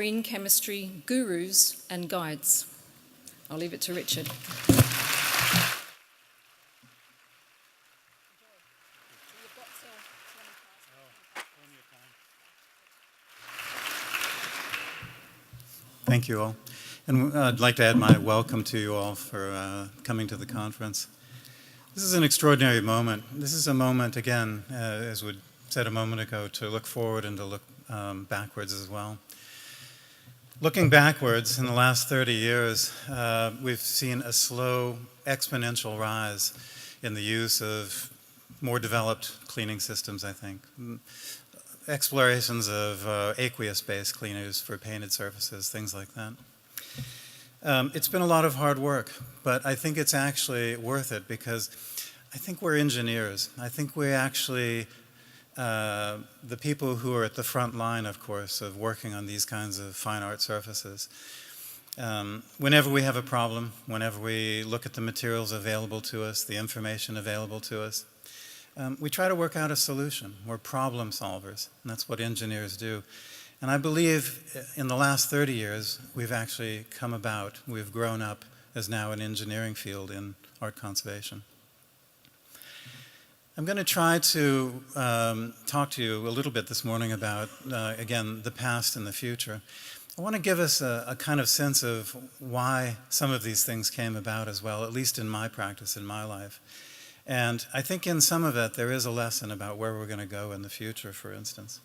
Green chemistry gurus and guides. I'll leave it to Richard. Thank you all. And I'd like to add my welcome to you all for coming to the conference. This is an extraordinary moment. This is a moment, again, as we said a moment ago, to look forward and to look backwards as well. Looking backwards, in the last 30 years, we've seen a slow exponential rise in the use of more developed cleaning systems, I think. Explorations of aqueous-based cleaners for painted surfaces, things like that. It's been a lot of hard work, but I think it's actually worth it because I think we're engineers. I think we actually, the people who are at the front line, of course, of working on these kinds of fine art surfaces. Whenever we have a problem, whenever we look at the materials available to us, the information available to us, we try to work out a solution. We're problem solvers, and that's what engineers do. And I believe in the last 30 years, we've actually come about, we've grown up as now an engineering field in art conservation. I'm going to try to talk to you a little bit this morning about, again, the past and the future. I want to give us a kind of sense of why some of these things came about as well, at least in my practice, in my life. And I think in some of it, there is a lesson about where we're going to go in the future, for instance.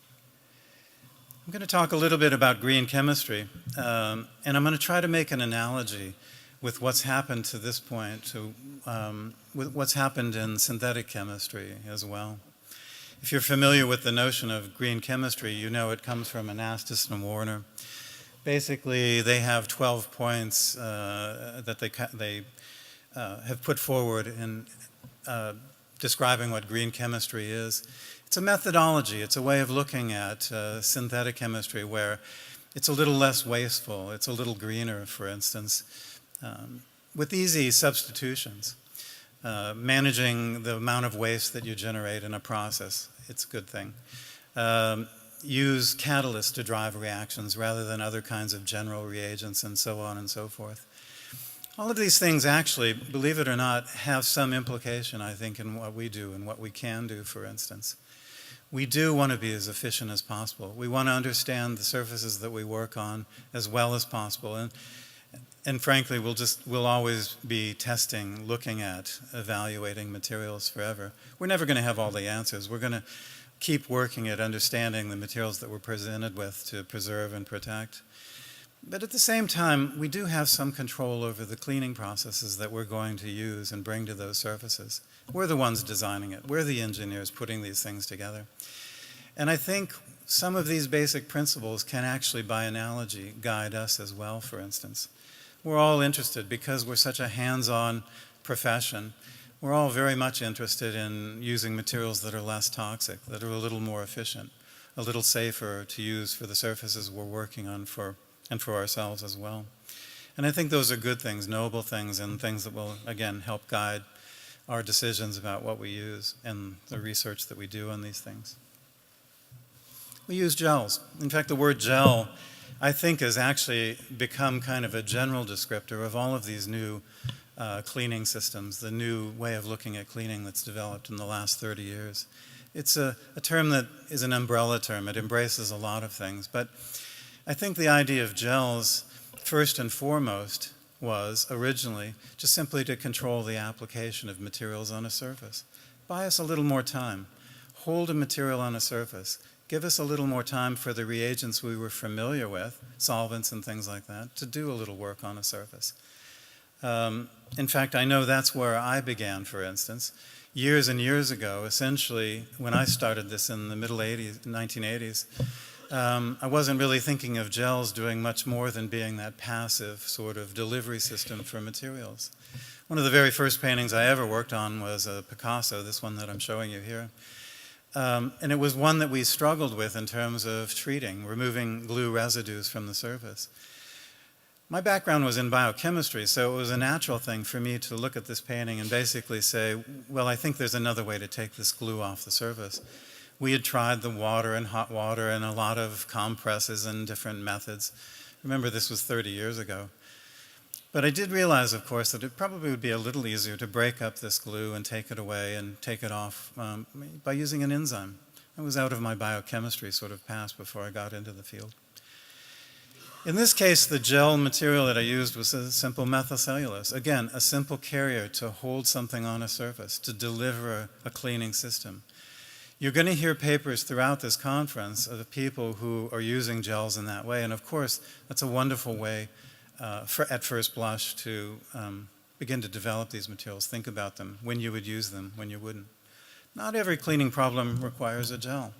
I'm going to talk a little bit about green chemistry, and I'm going to try to make an analogy with what's happened to this point, to with what's happened in synthetic chemistry as well. If you're familiar with the notion of green chemistry, you know it comes from Anastas and Warner. Basically, they have 12 points that they have put forward in describing what green chemistry is. It's a methodology. It's a way of looking at synthetic chemistry where it's a little less wasteful. It's a little greener, for instance, with easy substitutions. Managing the amount of waste that you generate in a process, it's a good thing. Use catalysts to drive reactions rather than other kinds of general reagents and so on and so forth. All of these things actually, believe it or not, have some implication, I think, in what we do and what we can do, for instance. We do want to be as efficient as possible. We want to understand the surfaces that we work on as well as possible. And frankly, we'll always be testing, looking at, evaluating materials forever. We're never going to have all the answers. We're going to keep working at understanding the materials that we're presented with to preserve and protect. But at the same time, we do have some control over the cleaning processes that we're going to use and bring to those surfaces. We're the ones designing it. We're the engineers putting these things together. And I think some of these basic principles can actually, by analogy, guide us as well, for instance. We're all interested, because we're such a hands-on profession, we're all very much interested in using materials that are less toxic, that are a little more efficient, a little safer to use for the surfaces we're working on and for ourselves as well. And I think those are good things, noble things, and things that will, again, help guide our decisions about what we use and the research that we do on these things. We use gels. In fact, the word gel, I think, has actually become kind of a general descriptor of all of these new cleaning systems, the new way of looking at cleaning that's developed in the last 30 years. It's a term that is an umbrella term. It embraces a lot of things. But I think the idea of gels, first and foremost, was originally just simply to control the application of materials on a surface. Buy us a little more time. Hold a material on a surface. Give us a little more time for the reagents we were familiar with, solvents and things like that, to do a little work on a surface. In fact, I know that's where I began, for instance. Years and years ago, essentially, when I started this in the middle 1980s, I wasn't really thinking of gels doing much more than being that passive sort of delivery system for materials. One of the very first paintings I ever worked on was a Picasso, this one that I'm showing you here. And it was one that we struggled with in terms of treating, removing glue residues from the surface. My background was in biochemistry, so it was a natural thing for me to look at this painting and basically say, well, I think there's another way to take this glue off the surface. We had tried the water and hot water and a lot of compresses and different methods. Remember, this was 30 years ago. But I did realize, of course, that it probably would be a little easier to break up this glue and take it away and take it off by using an enzyme. I was out of my biochemistry sort of past before I got into the field. In this case, the gel material that I used was a simple methylcellulose. Again, a simple carrier to hold something on a surface, to deliver a cleaning system. You're going to hear papers throughout this conference of people who are using gels in that way, and of course, that's a wonderful way at first blush to begin to develop these materials. Think about them, when you would use them, when you wouldn't. Not every cleaning problem requires a gel.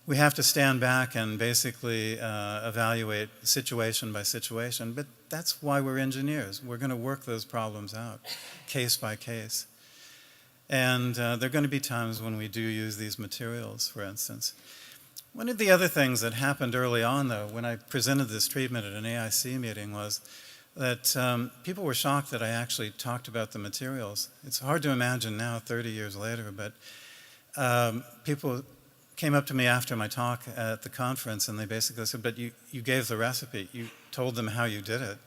We have to stand back and basically evaluate situation by situation, but that's why we're engineers. We're going to work those problems out, case by case. And there are going to be times when we do use these materials, for instance. One of the other things that happened early on, though, when I presented this treatment at an AIC meeting was that people were shocked that I actually talked about the materials. It's hard to imagine now, 30 years later, but people came up to me after my talk at the conference and they basically said, but you gave the recipe. You told them how you did it.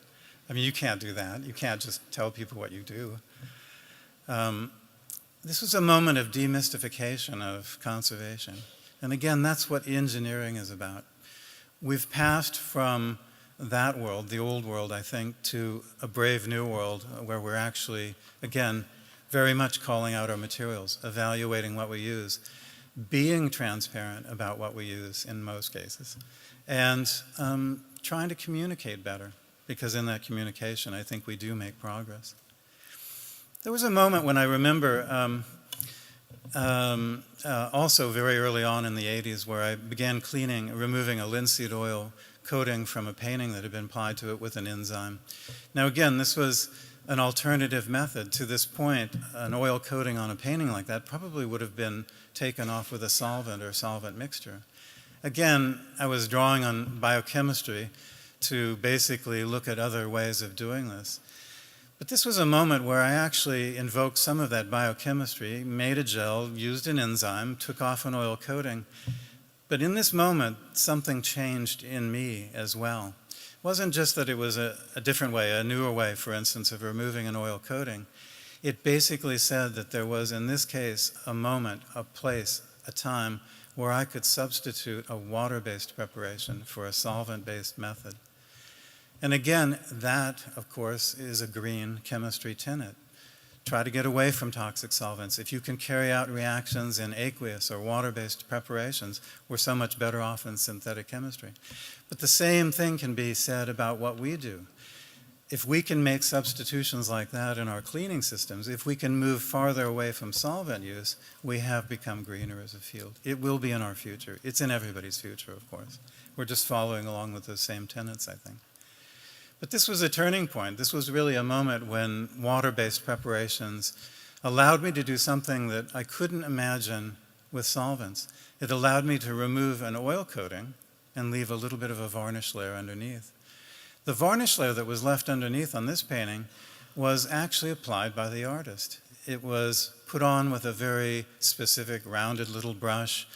I mean, you can't do that. You can't just tell people what you do. This was a moment of demystification of conservation. And again, that's what engineering is about. We've passed from that world, the old world, I think, to a brave new world where we're actually, again, very much calling out our materials, evaluating what we use, being transparent about what we use in most cases, and trying to communicate better, because in that communication, I think we do make progress. There was a moment when I remember also very early on in the 80s where I began removing a linseed oil coating from a painting that had been applied to it with an enzyme. Now again, this was an alternative method. To this point, an oil coating on a painting like that probably would have been taken off with a solvent or solvent mixture. Again, I was drawing on biochemistry to basically look at other ways of doing this. But this was a moment where I actually invoked some of that biochemistry, made a gel, used an enzyme, took off an oil coating. But in this moment, something changed in me as well. It wasn't just that it was a different way, a newer way, for instance, of removing an oil coating. It basically said that there was, in this case, a moment, a place, a time where I could substitute a water-based preparation for a solvent-based method. And again, that, of course, is a green chemistry tenet. Try to get away from toxic solvents. If you can carry out reactions in aqueous or water-based preparations, we're so much better off in synthetic chemistry. But the same thing can be said about what we do. If we can make substitutions like that in our cleaning systems, if we can move farther away from solvent use, we have become greener as a field. It will be in our future. It's in everybody's future, of course. We're just following along with those same tenets, I think. But this was a turning point. This was really a moment when water-based preparations allowed me to do something that I couldn't imagine with solvents. It allowed me to remove an oil coating and leave a little bit of a varnish layer underneath. The varnish layer that was left underneath on this painting was actually applied by the artist. It was put on with a very specific rounded little brush.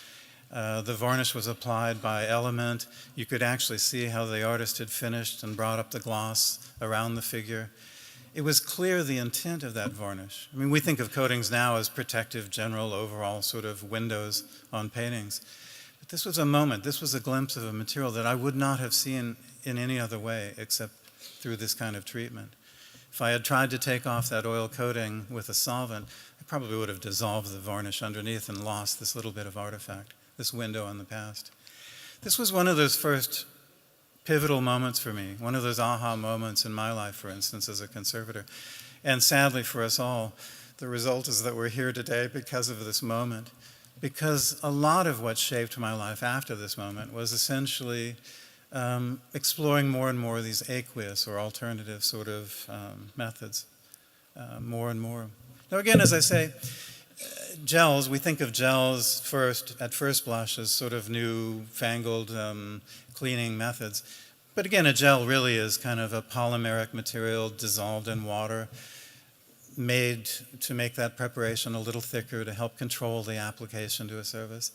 The varnish was applied by element. You could actually see how the artist had finished and brought up the gloss around the figure. It was clear the intent of that varnish. I mean, we think of coatings now as protective, general, overall sort of windows on paintings. But this was a moment, this was a glimpse of a material that I would not have seen in any other way except through this kind of treatment. If I had tried to take off that oil coating with a solvent, I probably would have dissolved the varnish underneath and lost this little bit of artifact, this window in the past. This was one of those first pivotal moments for me, one of those aha moments in my life, for instance, as a conservator. And sadly for us all, the result is that we're here today because of this moment. Because a lot of what shaped my life after this moment was essentially exploring more and more of these aqueous or alternative sort of methods, more and more. Now again, as I say, gels, we think of gels at first blush as sort of new-fangled cleaning methods. But again, a gel really is kind of a polymeric material dissolved in water, made to make that preparation a little thicker to help control the application to a surface.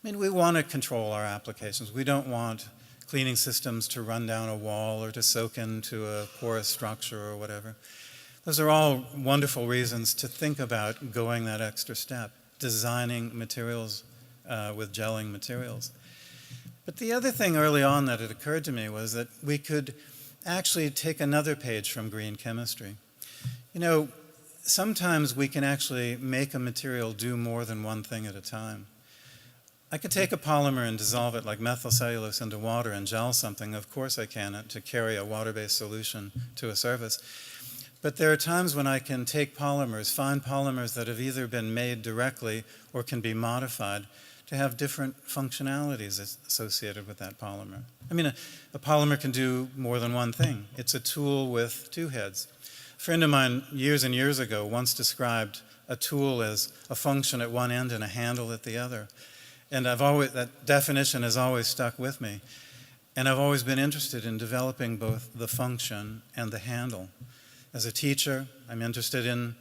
I mean, we want to control our applications. We don't want cleaning systems to run down a wall or to soak into a porous structure or whatever. Those are all wonderful reasons to think about going that extra step, designing materials with gelling materials. But the other thing early on that had occurred to me was that we could actually take another page from green chemistry. You know, sometimes we can actually make a material do more than one thing at a time. I could take a polymer and dissolve it like methylcellulose into water and gel something. Of course I can, to carry a water-based solution to a surface. But there are times when I can take polymers, find polymers that have either been made directly or can be modified to have different functionalities associated with that polymer. I mean, a polymer can do more than one thing. It's a tool with two heads. A friend of mine years and years ago once described a tool as a function at one end and a handle at the other. And that definition has always stuck with me. And I've always been interested in developing both the function and the handle. As a teacher, I'm interested in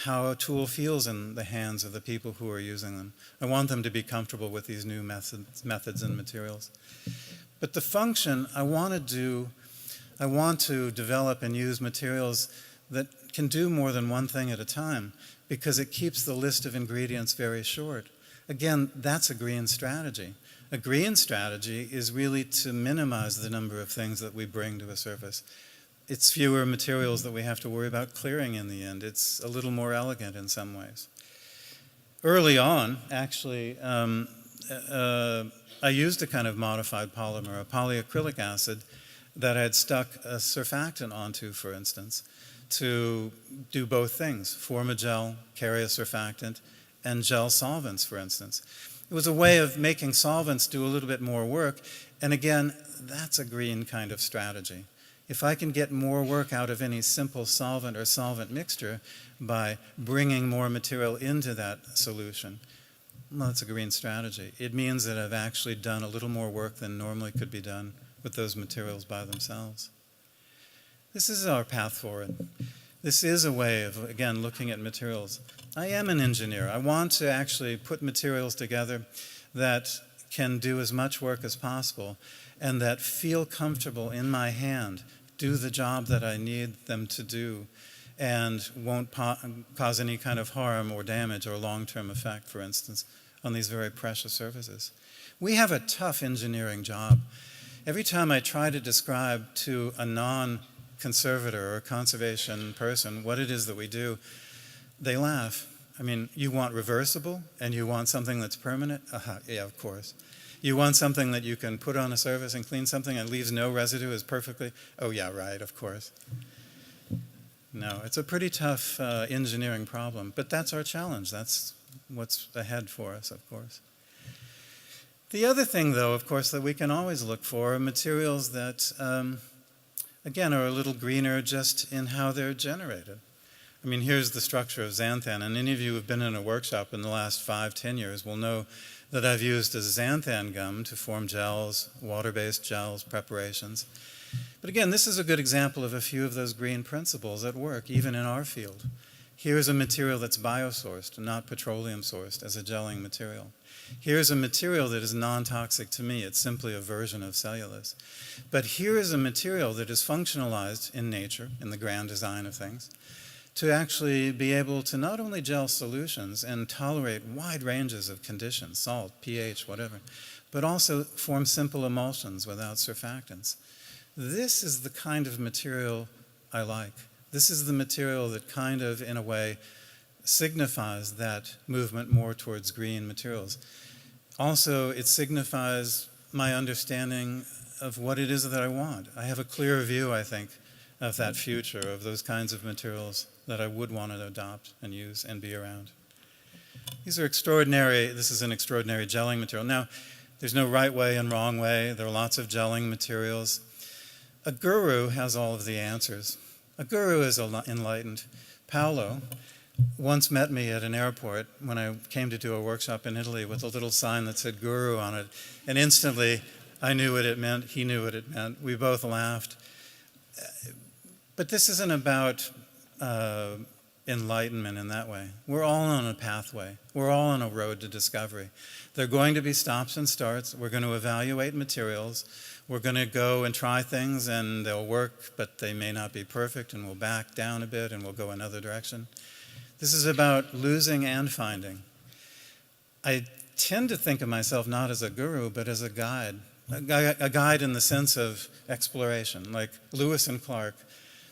how a tool feels in the hands of the people who are using them. I want them to be comfortable with these new methods and materials. But the function, I want to develop and use materials that can do more than one thing at a time because it keeps the list of ingredients very short. Again, that's a green strategy. A green strategy is really to minimize the number of things that we bring to a surface. It's fewer materials that we have to worry about clearing in the end. It's a little more elegant in some ways. Early on, actually, I used a kind of modified polymer, a polyacrylic acid, that I had stuck a surfactant onto, for instance, to do both things, form a gel, carry a surfactant, and gel solvents, for instance. It was a way of making solvents do a little bit more work, and again, that's a green kind of strategy. If I can get more work out of any simple solvent or solvent mixture by bringing more material into that solution, well, that's a green strategy. It means that I've actually done a little more work than normally could be done with those materials by themselves. This is our path forward. This is a way of, again, looking at materials. I am an engineer. I want to actually put materials together that can do as much work as possible and that feel comfortable in my hand, do the job that I need them to do, and won't cause any kind of harm or damage or long-term effect, for instance, on these very precious surfaces. We have a tough engineering job. Every time I try to describe to a non-conservator or conservation person what it is that we do, they laugh. I mean, you want reversible and you want something that's permanent? Yeah, of course. You want something that you can put on a surface and clean something and leaves no residue as perfectly? Oh yeah, right, of course. No, it's a pretty tough engineering problem, but that's our challenge. That's what's ahead for us, of course. The other thing, though, of course, that we can always look for are materials that, again, are a little greener just in how they're generated. I mean, here's the structure of xanthan, and any of you who have been in a workshop in the last 5-10 years will know that I've used a xanthan gum to form gels, water-based gels, preparations. But again, this is a good example of a few of those green principles at work, even in our field. Here's a material that's biosourced, not petroleum-sourced, as a gelling material. Here's a material that is non-toxic to me. It's simply a version of cellulose. But here is a material that is functionalized in nature, in the grand design of things, to actually be able to not only gel solutions and tolerate wide ranges of conditions, salt, pH, whatever, but also form simple emulsions without surfactants. This is the kind of material I like. This is the material that kind of, in a way, signifies that movement more towards green materials. Also, it signifies my understanding of what it is that I want. I have a clearer view, I think, of that future, of those kinds of materials that I would want to adopt and use and be around. These are extraordinary. This is an extraordinary gelling material. Now, there's no right way and wrong way. There are lots of gelling materials. A guru has all of the answers. A guru is enlightened. Paolo once met me at an airport when I came to do a workshop in Italy with a little sign that said guru on it, and instantly I knew what it meant, he knew what it meant. We both laughed. But this isn't about enlightenment in that way. We're all on a pathway. We're all on a road to discovery. There are going to be stops and starts. We're going to evaluate materials. We're going to go and try things, and they'll work, but they may not be perfect, and we'll back down a bit, and we'll go another direction. This is about losing and finding. I tend to think of myself not as a guru, but as a guide in the sense of exploration, like Lewis and Clark,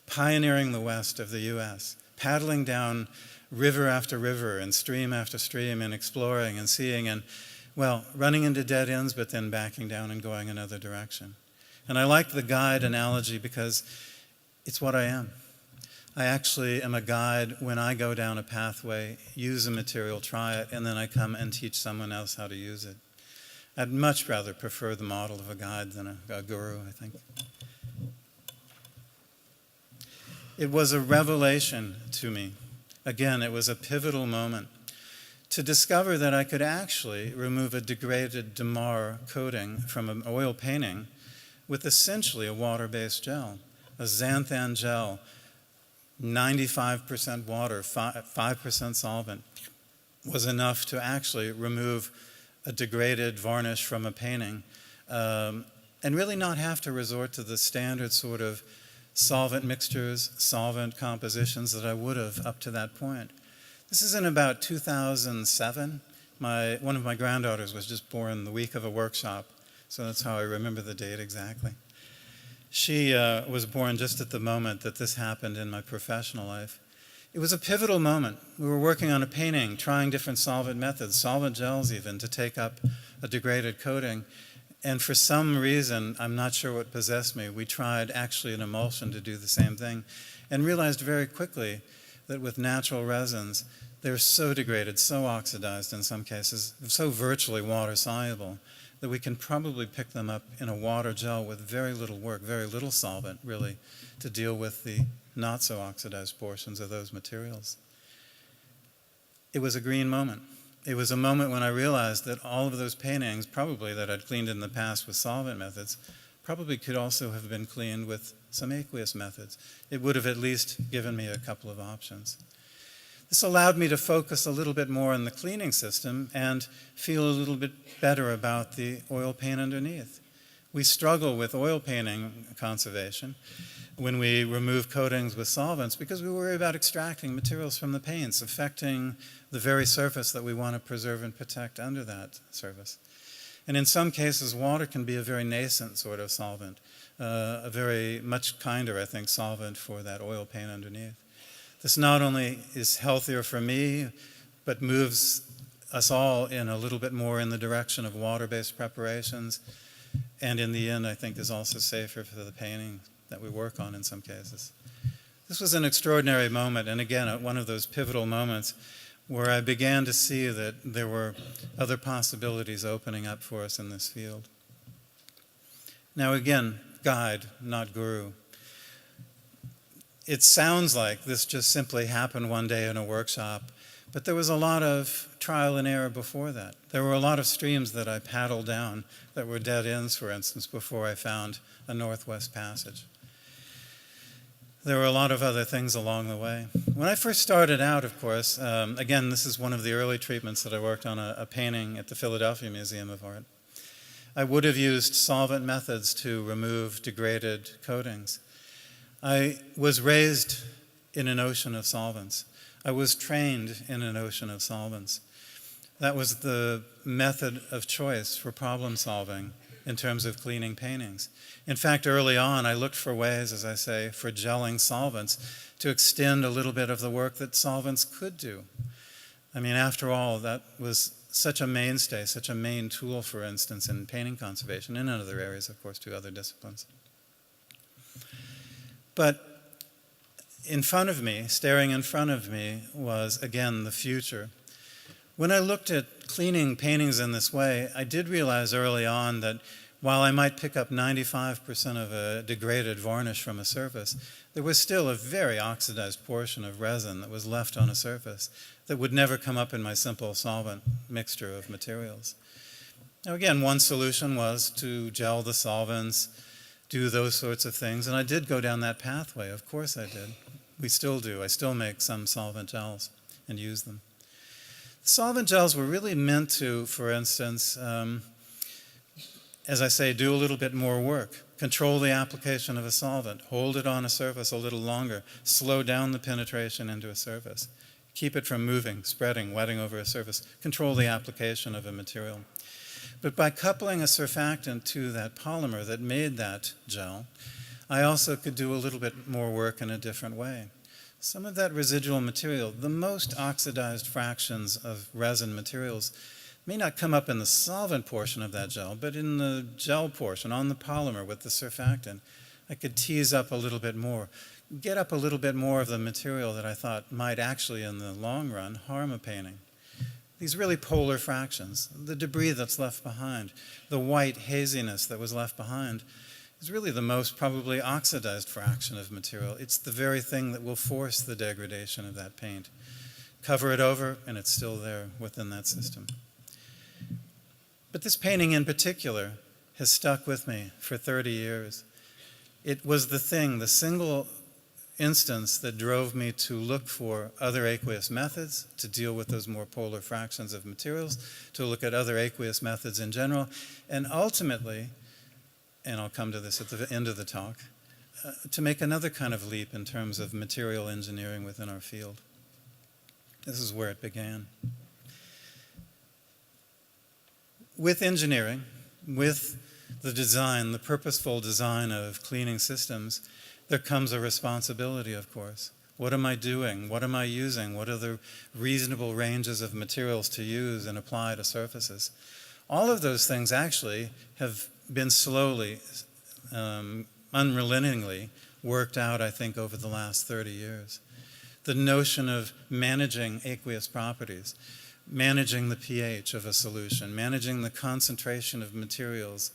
pioneering the west of the U.S., paddling down river after river and stream after stream and exploring and seeing and, well, running into dead ends, but then backing down and going another direction. And I like the guide analogy because it's what I am. I actually am a guide when I go down a pathway, use a material, try it, and then I come and teach someone else how to use it. I'd much rather prefer the model of a guide than a guru, I think. It was a revelation to me. Again, it was a pivotal moment to discover that I could actually remove a degraded Damar coating from an oil painting with essentially a water-based gel, a xanthan gel, 95% water, 5% solvent, was enough to actually remove a degraded varnish from a painting and really not have to resort to the standard sort of solvent mixtures, solvent compositions that I would have up to that point. This is in about 2007. One of my granddaughters was just born the week of a workshop, so that's how I remember the date exactly. She was born just at the moment that this happened in my professional life. It was a pivotal moment. We were working on a painting, trying different solvent methods, solvent gels even, to take up a degraded coating. And for some reason, I'm not sure what possessed me, we tried actually an emulsion to do the same thing and realized very quickly that with natural resins, they're so degraded, so oxidized in some cases, so virtually water soluble, that we can probably pick them up in a water gel with very little work, very little solvent really, to deal with the not so oxidized portions of those materials. It was a green moment. It was a moment when I realized that all of those paintings, probably that I'd cleaned in the past with solvent methods, probably could also have been cleaned with some aqueous methods. It would have at least given me a couple of options. This allowed me to focus a little bit more on the cleaning system and feel a little bit better about the oil paint underneath. We struggle with oil painting conservation when we remove coatings with solvents because we worry about extracting materials from the paints, affecting the very surface that we want to preserve and protect under that surface. And in some cases, water can be a very nascent sort of solvent, a very much kinder, I think, solvent for that oil paint underneath. This not only is healthier for me, but moves us all in a little bit more in the direction of water-based preparations, and in the end, I think is also safer for the painting that we work on in some cases. This was an extraordinary moment, and again, one of those pivotal moments where I began to see that there were other possibilities opening up for us in this field. Now again, guide, not guru. It sounds like this just simply happened one day in a workshop, but there was a lot of trial and error before that. There were a lot of streams that I paddled down that were dead ends, for instance, before I found a Northwest Passage. There were a lot of other things along the way. When I first started out, of course, again, this is one of the early treatments that I worked on a painting at the Philadelphia Museum of Art. I would have used solvent methods to remove degraded coatings. I was raised in an ocean of solvents. I was trained in an ocean of solvents. That was the method of choice for problem solving in terms of cleaning paintings. In fact, early on, I looked for ways, as I say, for gelling solvents to extend a little bit of the work that solvents could do. I mean, after all, that was such a mainstay, such a main tool, for instance, in painting conservation, and in other areas, of course, to other disciplines. But in front of me, staring in front of me, was, again, the future. When I looked at cleaning paintings in this way, I did realize early on that while I might pick up 95% of a degraded varnish from a surface, there was still a very oxidized portion of resin that was left on a surface that would never come up in my simple solvent mixture of materials. Now again, one solution was to gel the solvents, do those sorts of things, and I did go down that pathway, of course I did. We still do. I still make some solvent gels and use them. Solvent gels were really meant to, for instance, as I say, do a little bit more work. Control the application of a solvent. Hold it on a surface a little longer. Slow down the penetration into a surface. Keep it from moving, spreading, wetting over a surface. Control the application of a material. But by coupling a surfactant to that polymer that made that gel, I also could do a little bit more work in a different way. Some of that residual material, the most oxidized fractions of resin materials, may not come up in the solvent portion of that gel, but in the gel portion, on the polymer with the surfactant, I could tease up a little bit more, get up a little bit more of the material that I thought might actually, in the long run, harm a painting. These really polar fractions, the debris that's left behind, the white haziness that was left behind, is really the most probably oxidized fraction of material. It's the very thing that will force the degradation of that paint. Cover it over, and it's still there within that system. But this painting in particular has stuck with me for 30 years. It was the thing, the single instance that drove me to look for other aqueous methods to deal with those more polar fractions of materials, to look at other aqueous methods in general, and ultimately, and I'll come to this at the end of the talk, to make another kind of leap in terms of material engineering within our field. This is where it began. With engineering, with the design, the purposeful design of cleaning systems, there comes a responsibility, of course. What am I doing? What am I using? What are the reasonable ranges of materials to use and apply to surfaces? All of those things actually have been slowly, unrelentingly worked out, I think, over the last 30 years. The notion of managing aqueous properties, managing the pH of a solution, managing the concentration of materials,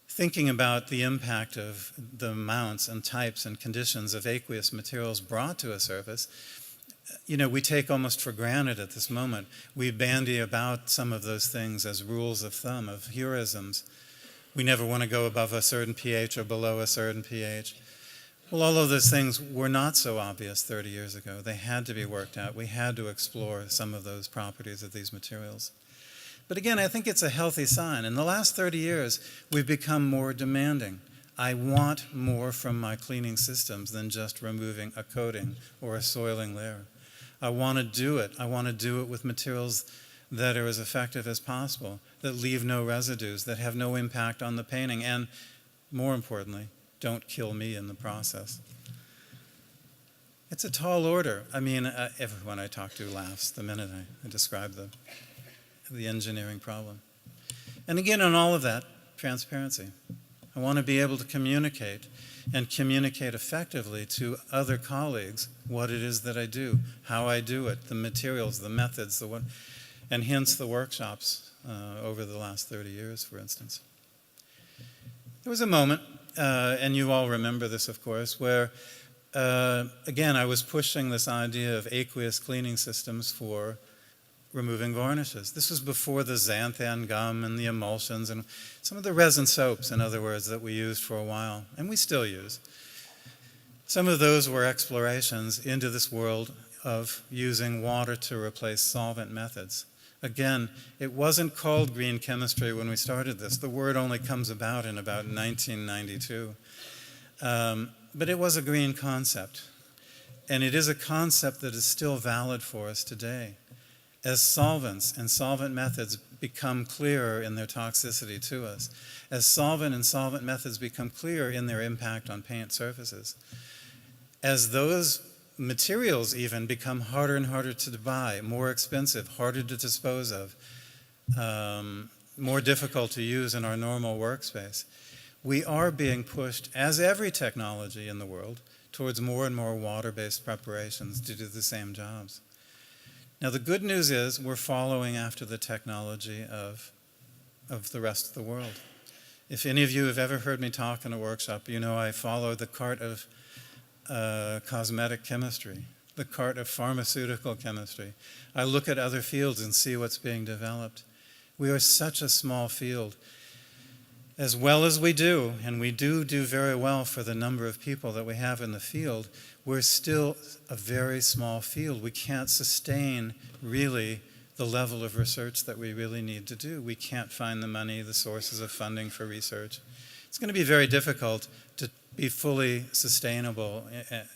thinking about the impact of the amounts and types and conditions of aqueous materials brought to a surface. You know, we take almost for granted at this moment. We bandy about some of those things as rules of thumb, of heroisms. We never want to go above a certain pH or below a certain pH. Well, all of those things were not so obvious 30 years ago. They had to be worked out. We had to explore some of those properties of these materials. But again, I think it's a healthy sign. In the last 30 years, we've become more demanding. I want more from my cleaning systems than just removing a coating or a soiling layer. I want to do it. I want to do it with materials that are as effective as possible, that leave no residues, that have no impact on the painting, and more importantly, don't kill me in the process. It's a tall order. I mean, everyone I talk to laughs the minute I describe the engineering problem. And again, on all of that, transparency. I want to be able to communicate and communicate effectively to other colleagues what it is that I do, how I do it, the materials, the methods, and hence the workshops over the last 30 years, for instance. There was a moment, and you all remember this, of course, where, again, I was pushing this idea of aqueous cleaning systems for removing varnishes. This was before the xanthan gum and the emulsions and some of the resin soaps, in other words, that we used for a while, and we still use. Some of those were explorations into this world of using water to replace solvent methods. Again, it wasn't called green chemistry when we started this. The word only comes about in about 1992. But it was a green concept. And it is a concept that is still valid for us today. As solvents and solvent methods become clearer in their toxicity to us, as solvent and solvent methods become clearer in their impact on paint surfaces, as those materials even become harder and harder to buy, more expensive, harder to dispose of, more difficult to use in our normal workspace, we are being pushed, as every technology in the world, towards more and more water-based preparations to do the same jobs. Now, the good news is we're following after the technology of the rest of the world. If any of you have ever heard me talk in a workshop, you know I follow the cart of cosmetic chemistry, the cart of pharmaceutical chemistry. I look at other fields and see what's being developed. We are such a small field. as well as we do, and we do very well for the number of people that we have in the field, we're still a very small field. We can't sustain really the level of research that we really need to do. We can't find the money, the sources of funding for research. It's going to be very difficult to be fully sustainable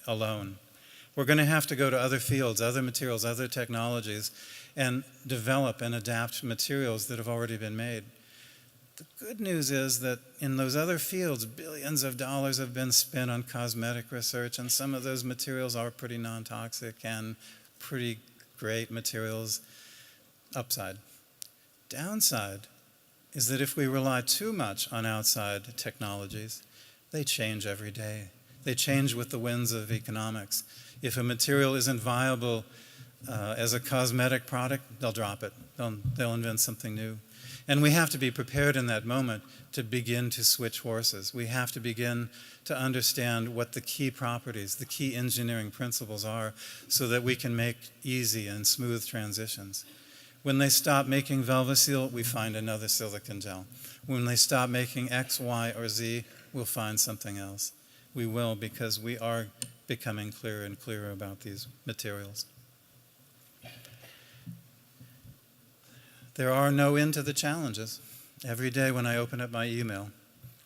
alone. We're going to have to go to other fields, other materials, other technologies, and develop and adapt materials that have already been made. The good news is that in those other fields, billions of dollars have been spent on cosmetic research, and some of those materials are pretty non-toxic and pretty great materials. Upside. Downside is that if we rely too much on outside technologies, they change every day. They change with the winds of economics. If a material isn't viable as a cosmetic product, they'll drop it. They'll invent something new. And we have to be prepared in that moment to begin to switch horses. We have to begin to understand what the key properties, the key engineering principles are, so that we can make easy and smooth transitions. When they stop making Velvaseal, we find another silicon gel. When they stop making X, Y, or Z, we'll find something else. We will, because we are becoming clearer and clearer about these materials. There are no end to the challenges. Every day when I open up my email,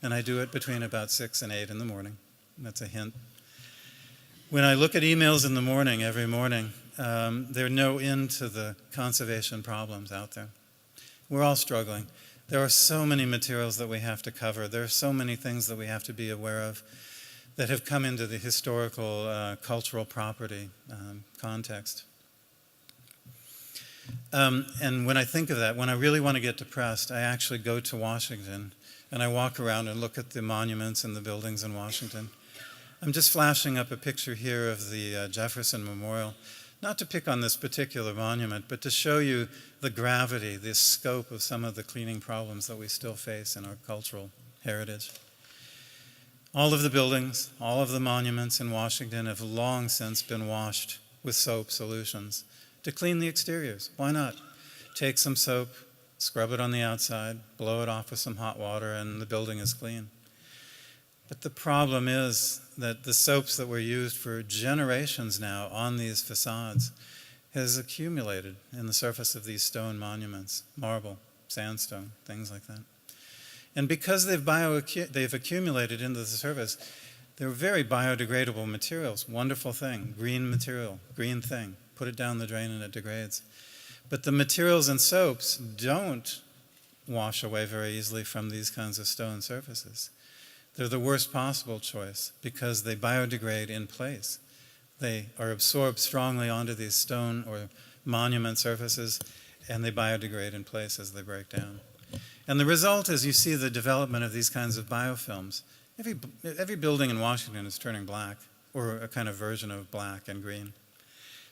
and I do it between about 6 and 8 in the morning, that's a hint. When I look at emails in the morning, every morning, there are no end to the conservation problems out there. We're all struggling. There are so many materials that we have to cover. There are so many things that we have to be aware of that have come into the historical, cultural property context. And when I think of that, when I really want to get depressed, I actually go to Washington and I walk around and look at the monuments and the buildings in Washington. I'm just flashing up a picture here of the Jefferson Memorial, not to pick on this particular monument, but to show you the gravity, the scope of some of the cleaning problems that we still face in our cultural heritage. All of the buildings, all of the monuments in Washington have long since been washed with soap solutions to clean the exteriors. Why not? Take some soap, scrub it on the outside, blow it off with some hot water, and the building is clean. But the problem is that the soaps that were used for generations now on these facades has accumulated in the surface of these stone monuments, marble, sandstone, things like that. And because they've accumulated into the surface, they're very biodegradable materials. Wonderful thing, green material, green thing. Put it down the drain and it degrades. But the materials in soaps don't wash away very easily from these kinds of stone surfaces. They're the worst possible choice because they biodegrade in place. They are absorbed strongly onto these stone or monument surfaces, and they biodegrade in place as they break down. And the result is you see the development of these kinds of biofilms. Every building in Washington is turning black, or a kind of version of black and green,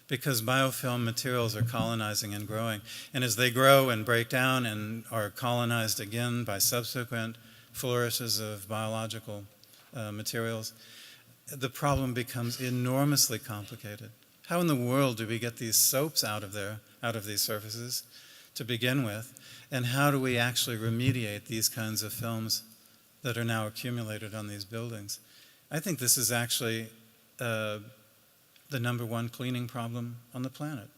because biofilm materials are colonizing and growing. And as they grow and break down and are colonized again by subsequent flourishes of biological materials, the problem becomes enormously complicated. How in the world do we get these soaps out of these surfaces to begin with? And how do we actually remediate these kinds of films that are now accumulated on these buildings? I think this is actually the number one cleaning problem on the planet.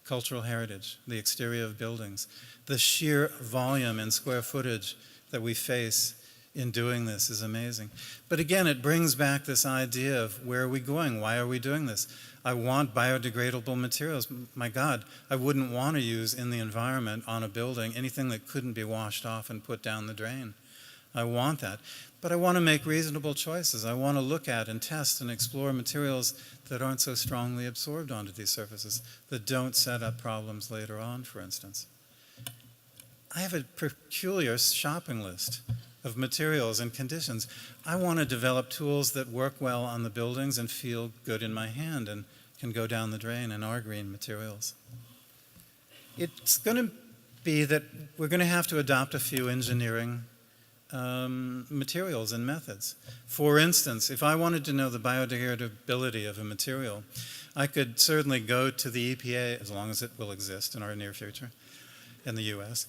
Cultural heritage, the exterior of buildings, the sheer volume and square footage that we face in doing this is amazing. But again, it brings back this idea of where are we going? Why are we doing this? I want biodegradable materials. My God, I wouldn't want to use in the environment on a building anything that couldn't be washed off and put down the drain. I want that. But I want to make reasonable choices. I want to look at and test and explore materials that aren't so strongly absorbed onto these surfaces, that don't set up problems later on, for instance. I have a peculiar shopping list of materials and conditions. I want to develop tools that work well on the buildings and feel good in my hand and can go down the drain and are green materials. It's going to be that we're going to have to adopt a few engineering materials and methods. For instance, if I wanted to know the biodegradability of a material, I could certainly go to the EPA, as long as it will exist in our near future, in the US,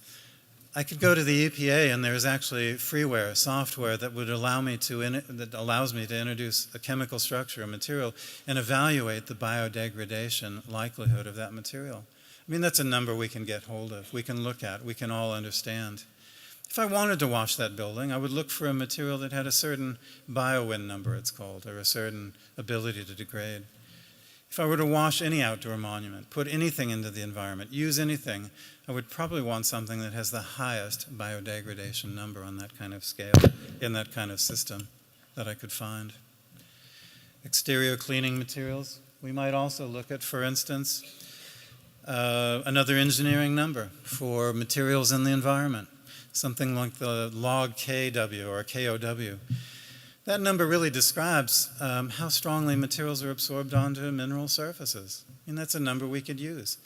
I could go to the EPA, and there's actually freeware, software that would allow me that allows me to introduce a chemical structure, a material, and evaluate the biodegradation likelihood of that material. I mean, that's a number we can get hold of, we can look at, we can all understand. If I wanted to wash that building, I would look for a material that had a certain biowin number, it's called, or a certain ability to degrade. If I were to wash any outdoor monument, put anything into the environment, use anything, I would probably want something that has the highest biodegradation number on that kind of scale, in that kind of system that I could find. Exterior cleaning materials, we might also look at, for instance, another engineering number for materials in the environment, something like the log KW or KOW. That number really describes how strongly materials are absorbed onto mineral surfaces. And that's a number we could use.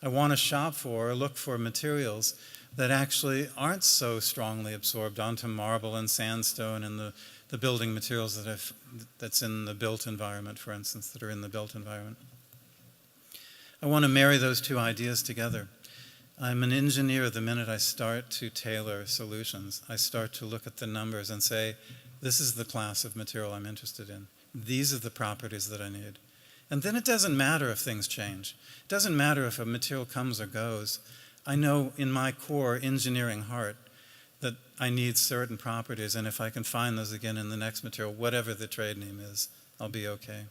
I want to shop for or look for materials that actually aren't so strongly absorbed onto marble and sandstone and the building materials that's in the built environment, for instance, that are in the built environment. I want to marry those two ideas together. I'm an engineer the minute I start to tailor solutions. I start to look at the numbers and say, this is the class of material I'm interested in. These are the properties that I need. And then it doesn't matter if things change. It doesn't matter if a material comes or goes. I know in my core engineering heart that I need certain properties, and if I can find those again in the next material, whatever the trade name is, I'll be okay.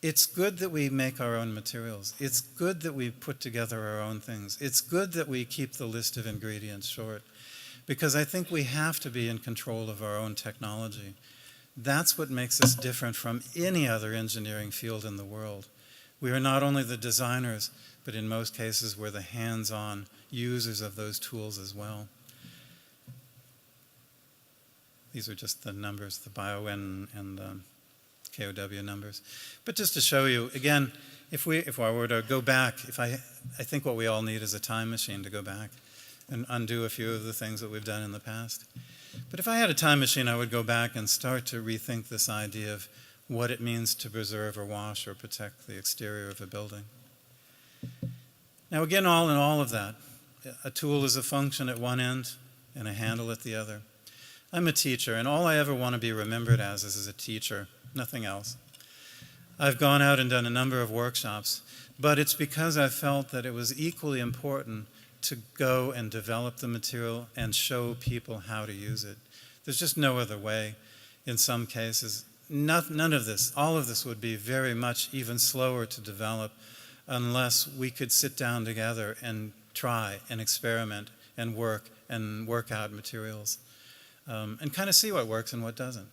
It's good that we make our own materials. It's good that we put together our own things. It's good that we keep the list of ingredients short, because I think we have to be in control of our own technology. That's what makes us different from any other engineering field in the world. We are not only the designers, but in most cases we're the hands-on users of those tools as well. These are just the numbers, the BioN and KOW numbers. But just to show you, again, if I were to go back, I think what we all need is a time machine to go back and undo a few of the things that we've done in the past. But if I had a time machine, I would go back and start to rethink this idea of what it means to preserve or wash or protect the exterior of a building. Now again, all in all of that, a tool is a function at one end and a handle at the other. I'm a teacher, and all I ever want to be remembered as is a teacher, nothing else. I've gone out and done a number of workshops, but it's because I felt that it was equally important to go and develop the material and show people how to use it. There's just no other way in some cases. None of this, all of this would be very much even slower to develop unless we could sit down together and try and experiment and work out materials and kind of see what works and what doesn't.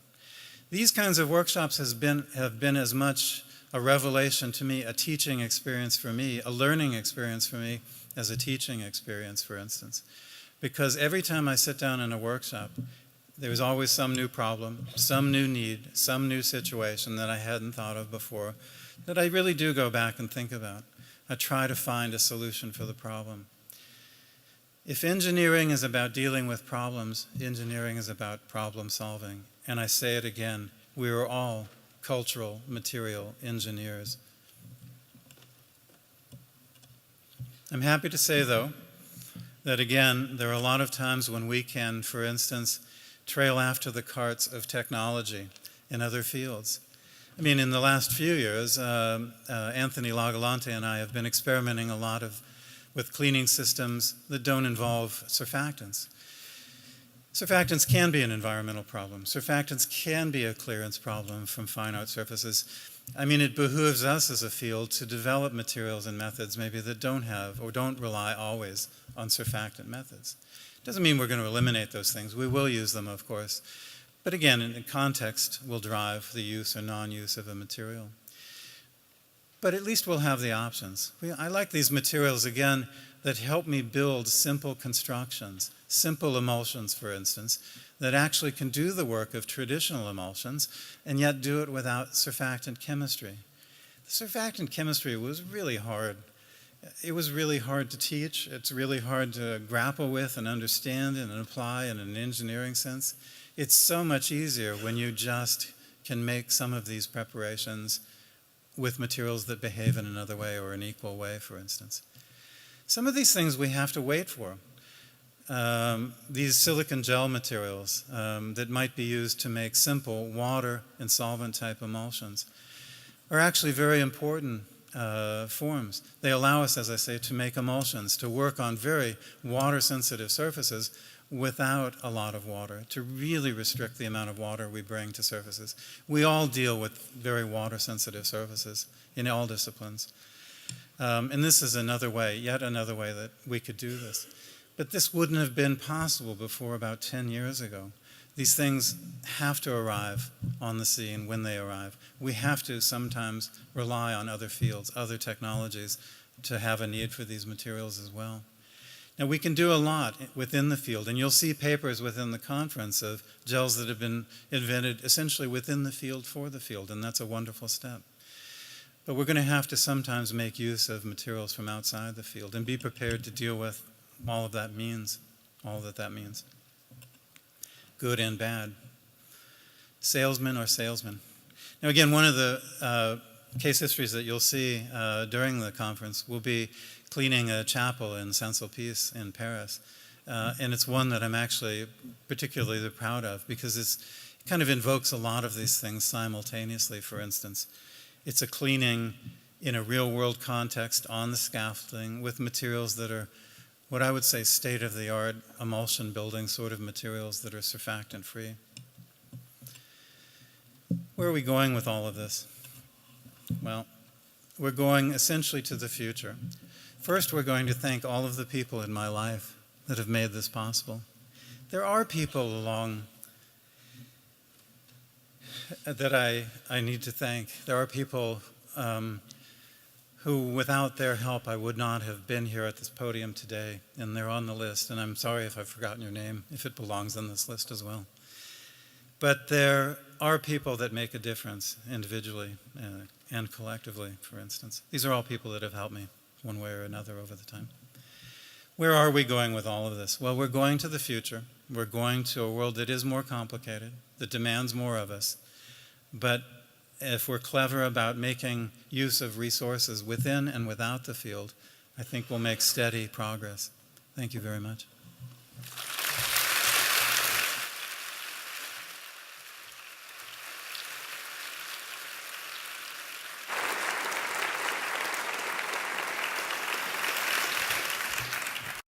These kinds of workshops have been as much a revelation to me, a teaching experience for me, a learning experience for me, as a teaching experience, for instance. Because every time I sit down in a workshop, there's always some new problem, some new need, some new situation that I hadn't thought of before, that I really do go back and think about. I try to find a solution for the problem. If engineering is about dealing with problems, engineering is about problem solving. And I say it again, we are all cultural material engineers. I'm happy to say, though, that again, there are a lot of times when we can, for instance, trail after the carts of technology in other fields. I mean, in the last few years, Anthony Lagalante and I have been experimenting a lot with cleaning systems that don't involve surfactants. Surfactants can be an environmental problem. Surfactants can be a clearance problem from fine art surfaces. I mean, it behooves us as a field to develop materials and methods maybe that don't have or don't rely always on surfactant methods. It doesn't mean we're going to eliminate those things. We will use them, of course. But again, in context will drive the use or non-use of a material. But at least we'll have the options. I like these materials, again, that help me build simple constructions, simple emulsions, for instance, that actually can do the work of traditional emulsions and yet do it without surfactant chemistry. The surfactant chemistry was really hard. It was really hard to teach. It's really hard to grapple with and understand and apply in an engineering sense. It's so much easier when you just can make some of these preparations with materials that behave in another way or an equal way, for instance. Some of these things we have to wait for. these silicon gel materials that might be used to make simple water and solvent type emulsions are actually very important forms. They allow us, as I say, to make emulsions, to work on very water-sensitive surfaces without a lot of water, to really restrict the amount of water we bring to surfaces. We all deal with very water-sensitive surfaces in all disciplines. And this is another way, yet another way that we could do this. But this wouldn't have been possible before about 10 years ago. These things have to arrive on the scene when they arrive. We have to sometimes rely on other fields, other technologies, to have a need for these materials as well. Now, we can do a lot within the field, and you'll see papers within the conference of gels that have been invented essentially within the field for the field, and that's a wonderful step. But we're going to have to sometimes make use of materials from outside the field and be prepared to deal with all of that means, all that means. Good and bad. Salesman or salesman. Now again, one of the case histories that you'll see during the conference will be cleaning a chapel in Saint-Sulpice in Paris. And it's one that I'm actually particularly proud of because it kind of invokes a lot of these things simultaneously. For instance, it's a cleaning in a real-world context on the scaffolding with materials that are what I would say state-of-the-art emulsion building sort of materials that are surfactant-free. Where are we going with all of this? Well, we're going essentially to the future. First, we're going to thank all of the people in my life that have made this possible. There are people along that I need to thank. There are people who, without their help, I would not have been here at this podium today, and they're on the list, and I'm sorry if I've forgotten your name, if it belongs on this list as well. But there are people that make a difference individually and collectively, for instance. These are all people that have helped me one way or another over the time. Where are we going with all of this? Well, we're going to the future. We're going to a world that is more complicated, that demands more of us, but if we're clever about making use of resources within and without the field, I think we'll make steady progress. Thank you very much.